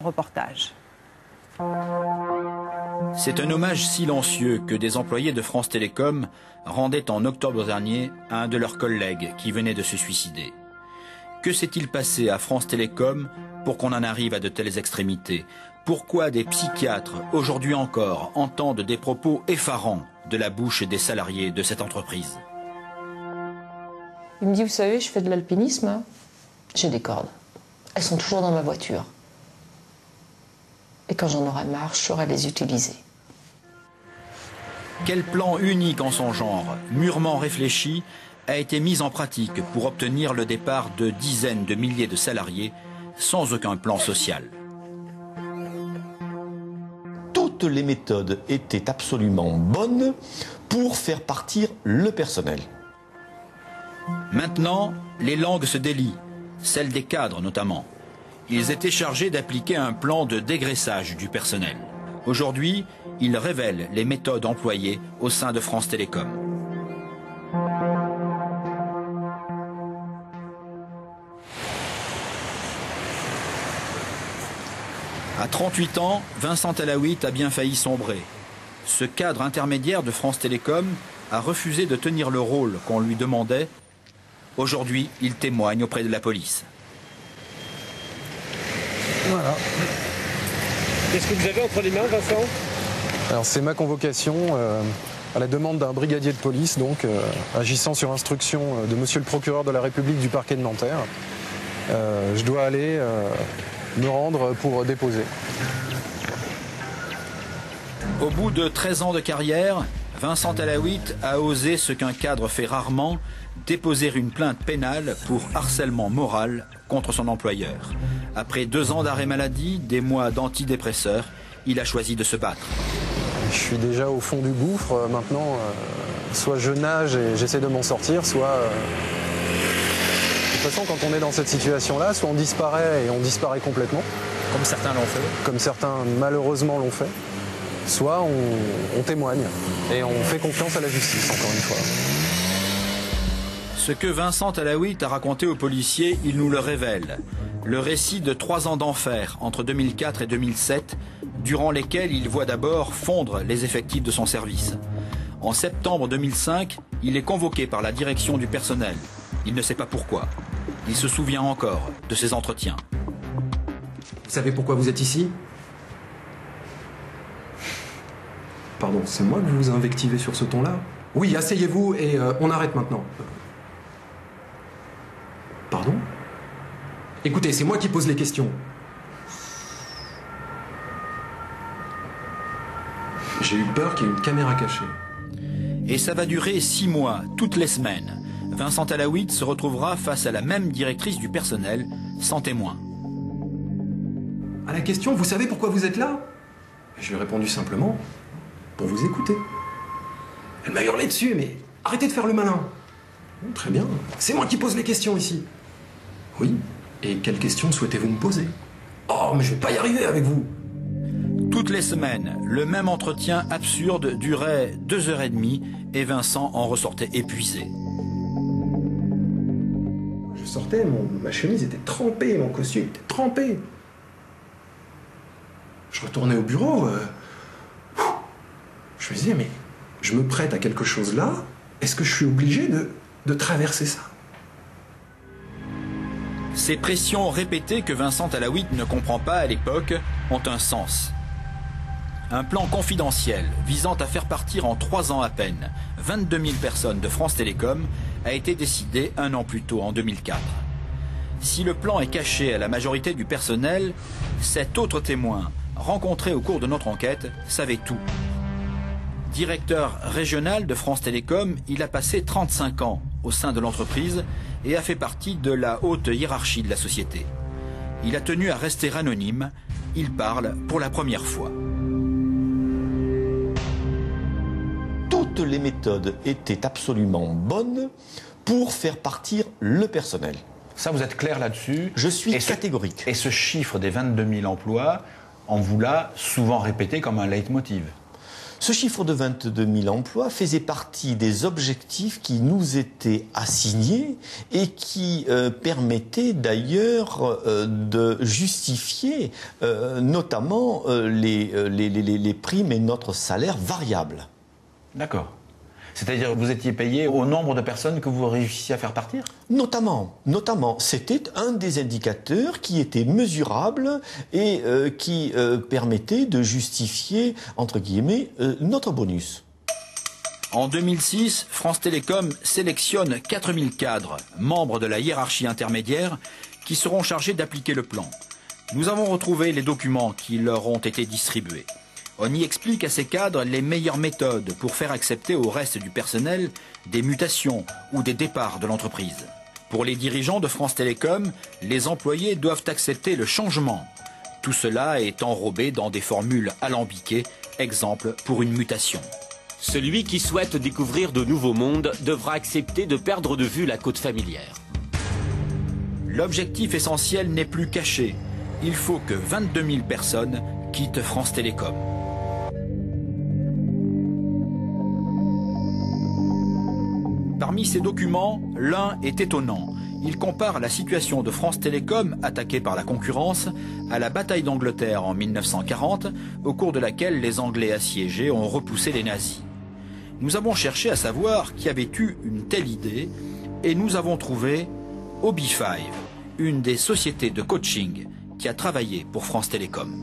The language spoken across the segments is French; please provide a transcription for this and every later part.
Reportage. C'est un hommage silencieux que des employés de France Télécom rendaient en octobre dernier à un de leurs collègues qui venait de se suicider. Que s'est-il passé à France Télécom pour qu'on en arrive à de telles extrémités? Pourquoi des psychiatres, aujourd'hui encore, entendent des propos effarants de la bouche des salariés de cette entreprise? Il me dit, vous savez, je fais de l'alpinisme, hein. J'ai des cordes. Elles sont toujours dans ma voiture. Et quand j'en aurai marre, je saurai les utiliser. Quel plan unique en son genre, mûrement réfléchi, a été mis en pratique pour obtenir le départ de dizaines de milliers de salariés sans aucun plan social? Toutes les méthodes étaient absolument bonnes pour faire partir le personnel. Maintenant, les langues se délient, celles des cadres notamment. Ils étaient chargés d'appliquer un plan de dégraissage du personnel. Aujourd'hui, ils révèlent les méthodes employées au sein de France Télécom. À 38 ans, Vincent Alaouit a bien failli sombrer. Ce cadre intermédiaire de France Télécom a refusé de tenir le rôle qu'on lui demandait. Aujourd'hui, il témoigne auprès de la police. Voilà. Qu'est-ce que vous avez entre les mains, Vincent? Alors c'est ma convocation à la demande d'un brigadier de police, donc agissant sur instruction de monsieur le procureur de la République du parquet de Nanterre. Je dois aller me rendre pour déposer. Au bout de 13 ans de carrière, Vincent Alaouit a osé ce qu'un cadre fait rarement, déposer une plainte pénale pour harcèlement moral contre son employeur. Après 2 ans d'arrêt maladie, des mois d'antidépresseurs, il a choisi de se battre. Je suis déjà au fond du gouffre. Maintenant, soit je nage et j'essaie de m'en sortir, soit... De toute façon, quand on est dans cette situation-là, soit on disparaît et on disparaît complètement. Comme certains l'ont fait. Comme certains, malheureusement, l'ont fait. Soit on témoigne et on fait confiance à la justice, encore une fois. Ce que Vincent Alaouit a raconté aux policiers, il nous le révèle. Le récit de 3 ans d'enfer entre 2004 et 2007, durant lesquels il voit d'abord fondre les effectifs de son service. En septembre 2005, il est convoqué par la direction du personnel. Il ne sait pas pourquoi. Il se souvient encore de ces entretiens. Vous savez pourquoi vous êtes ici? Pardon, c'est moi que vous vous invectivez sur ce ton-là? Oui, asseyez-vous et on arrête maintenant. Pardon? Écoutez, c'est moi qui pose les questions. J'ai eu peur qu'il y ait une caméra cachée. Et ça va durer 6 mois, toutes les semaines. Vincent Alaouit se retrouvera face à la même directrice du personnel, sans témoin. À la question, vous savez pourquoi vous êtes là? Je lui ai répondu simplement, pour vous écouter. Elle m'a hurlé dessus, mais arrêtez de faire le malin. Bon, très bien, c'est moi qui pose les questions ici. Oui, et quelles questions souhaitez-vous me poser? Oh, mais je vais pas y arriver avec vous. Toutes les semaines, le même entretien absurde durait 2h30 et Vincent en ressortait épuisé. Je sortais, ma chemise était trempée, mon costume était trempé. Je retournais au bureau, je me disais, mais je me prête à quelque chose là, est-ce que je suis obligé de traverser ça? Ces pressions répétées que Vincent Alaouit ne comprend pas à l'époque ont un sens. Un plan confidentiel visant à faire partir en 3 ans à peine 22 000 personnes de France Télécom a été décidé 1 an plus tôt, en 2004. Si le plan est caché à la majorité du personnel, cet autre témoin, rencontré au cours de notre enquête, savait tout. Directeur régional de France Télécom, il a passé 35 ans au sein de l'entreprise et a fait partie de la haute hiérarchie de la société. Il a tenu à rester anonyme. Il parle pour la première fois. Toutes les méthodes étaient absolument bonnes pour faire partir le personnel. Ça, vous êtes clair là-dessus? Je suis catégorique. Et ce chiffre des 22 000 emplois, on vous l'a souvent répété comme un leitmotiv? Ce chiffre de 22 000 emplois faisait partie des objectifs qui nous étaient assignés et qui permettaient d'ailleurs de justifier notamment les primes et notre salaire variable. D'accord. C'est-à-dire que vous étiez payé au nombre de personnes que vous réussissiez à faire partir? Notamment. C'était un des indicateurs qui était mesurable et qui permettait de justifier, entre guillemets, notre bonus. En 2006, France Télécom sélectionne 4000 cadres, membres de la hiérarchie intermédiaire, qui seront chargés d'appliquer le plan. Nous avons retrouvé les documents qui leur ont été distribués. On y explique à ces cadres les meilleures méthodes pour faire accepter au reste du personnel des mutations ou des départs de l'entreprise. Pour les dirigeants de France Télécom, les employés doivent accepter le changement. Tout cela est enrobé dans des formules alambiquées, exemple pour une mutation. Celui qui souhaite découvrir de nouveaux mondes devra accepter de perdre de vue la côte familière. L'objectif essentiel n'est plus caché. Il faut que 22 000 personnes quittent France Télécom. Parmi ces documents, l'un est étonnant. Il compare la situation de France Télécom, attaquée par la concurrence, à la bataille d'Angleterre en 1940, au cours de laquelle les Anglais assiégés ont repoussé les nazis. Nous avons cherché à savoir qui avait eu une telle idée et nous avons trouvé Obi5, une des sociétés de coaching qui a travaillé pour France Télécom.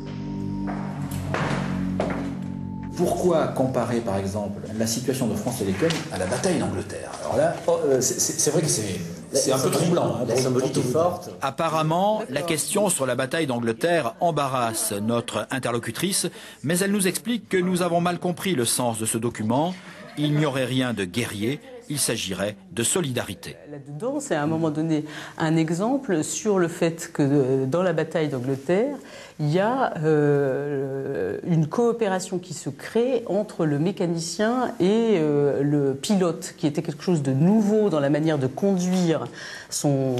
Pourquoi comparer par exemple la situation de France Télécom à la bataille d'Angleterre? Alors là, c'est vrai que c'est un peu troublant. La symbolique est forte. Apparemment, la question sur la bataille d'Angleterre embarrasse notre interlocutrice, mais elle nous explique que nous avons mal compris le sens de ce document. Il n'y aurait rien de guerrier, il s'agirait de solidarité. Là-dedans, c'est à un moment donné un exemple sur le fait que dans la bataille d'Angleterre, il y a une coopération qui se crée entre le mécanicien et le pilote, qui était quelque chose de nouveau dans la manière de conduire son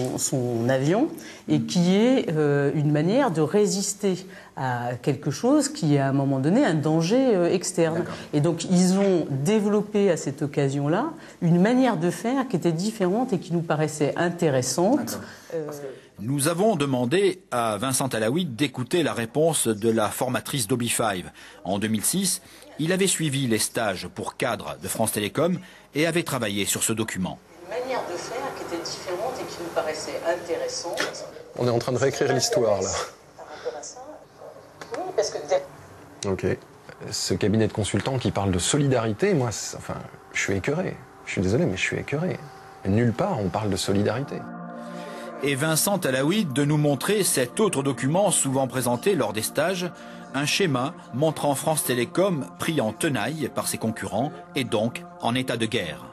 avion et qui est une manière de résister à quelque chose qui est à un moment donné un danger externe. Et donc ils ont développé à cette occasion-là une manière de faire qui était différente et qui nous paraissait intéressante. Nous avons demandé à Vincent Alaoui d'écouter la réponse de la formatrice d'Obi5. En 2006, il avait suivi les stages pour cadres de France Télécom et avait travaillé sur ce document. Une manière de faire qui était différente et qui nous paraissait intéressante. On est en train de réécrire l'histoire, là. Par rapport à ça, oui, parce que... Ok. Ce cabinet de consultants qui parle de solidarité, moi, enfin, je suis écœuré. Je suis désolé, mais je suis écœuré. Nulle part on parle de solidarité. Et Vincent Alaoui de nous montrer cet autre document souvent présenté lors des stages, un schéma montrant France Télécom pris en tenaille par ses concurrents et donc en état de guerre.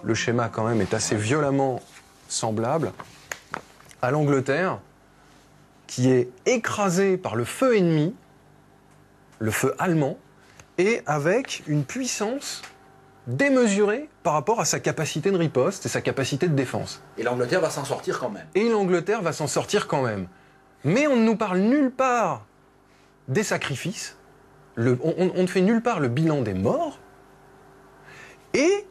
Le schéma quand même est assez violemment semblable à l'Angleterre, qui est écrasée par le feu ennemi, le feu allemand, et avec une puissance démesurée par rapport à sa capacité de riposte et sa capacité de défense. Et l'Angleterre va s'en sortir quand même. Et l'Angleterre va s'en sortir quand même. Mais on ne nous parle nulle part des sacrifices, on ne fait nulle part le bilan des morts, et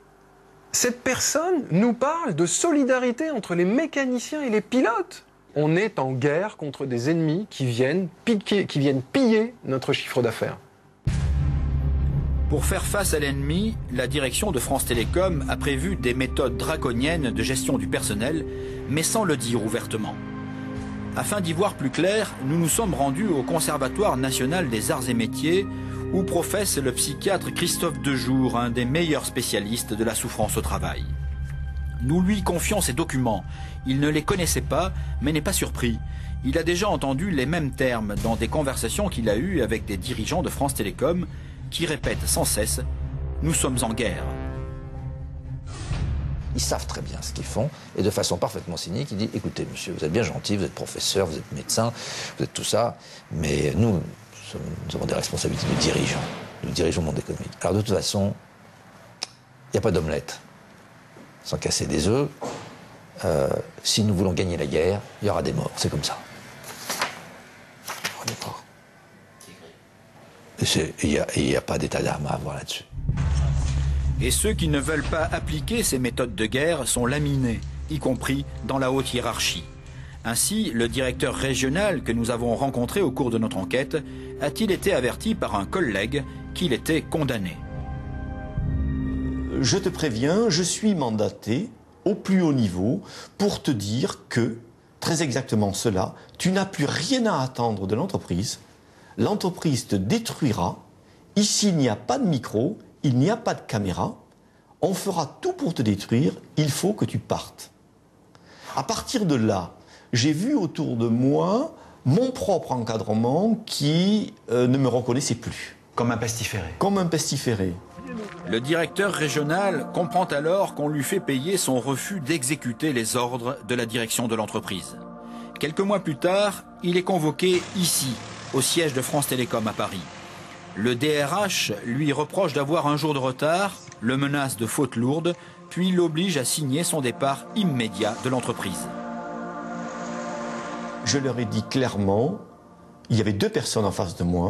cette personne nous parle de solidarité entre les mécaniciens et les pilotes. On est en guerre contre des ennemis qui viennent piller notre chiffre d'affaires. Pour faire face à l'ennemi, la direction de France Télécom a prévu des méthodes draconiennes de gestion du personnel, mais sans le dire ouvertement. Afin d'y voir plus clair, nous nous sommes rendus au Conservatoire national des arts et métiers, où professe le psychiatre Christophe Dejour, un des meilleurs spécialistes de la souffrance au travail. Nous lui confions ces documents. Il ne les connaissait pas, mais n'est pas surpris. Il a déjà entendu les mêmes termes dans des conversations qu'il a eues avec des dirigeants de France Télécom, qui répètent sans cesse « Nous sommes en guerre ». Ils savent très bien ce qu'ils font, et de façon parfaitement cynique, il dit « Écoutez, monsieur, vous êtes bien gentil, vous êtes professeur, vous êtes médecin, vous êtes tout ça, mais nous avons des responsabilités de dirigeants. Nous dirigeons le monde économique. Alors de toute façon, il n'y a pas d'omelette sans casser des œufs. Si nous voulons gagner la guerre, il y aura des morts, c'est comme ça. » Il n'y a pas d'état d'âme à avoir là-dessus. Et ceux qui ne veulent pas appliquer ces méthodes de guerre sont laminés, y compris dans la haute hiérarchie. Ainsi, le directeur régional que nous avons rencontré au cours de notre enquête a-t-il été averti par un collègue qu'il était condamné. Je te préviens, je suis mandaté au plus haut niveau pour te dire que, très exactement cela, tu n'as plus rien à attendre de l'entreprise. L'entreprise te détruira. Ici, il n'y a pas de micro, il n'y a pas de caméra. On fera tout pour te détruire, il faut que tu partes. À partir de là, j'ai vu autour de moi mon propre encadrement qui ne me reconnaissait plus. Comme un pestiféré. Comme un pestiféré. Le directeur régional comprend alors qu'on lui fait payer son refus d'exécuter les ordres de la direction de l'entreprise. Quelques mois plus tard, il est convoqué ici, au siège de France Télécom à Paris. Le DRH lui reproche d'avoir un jour de retard, le menace de fautes lourdes, puis l'oblige à signer son départ immédiat de l'entreprise. Je leur ai dit clairement, il y avait 2 personnes en face de moi,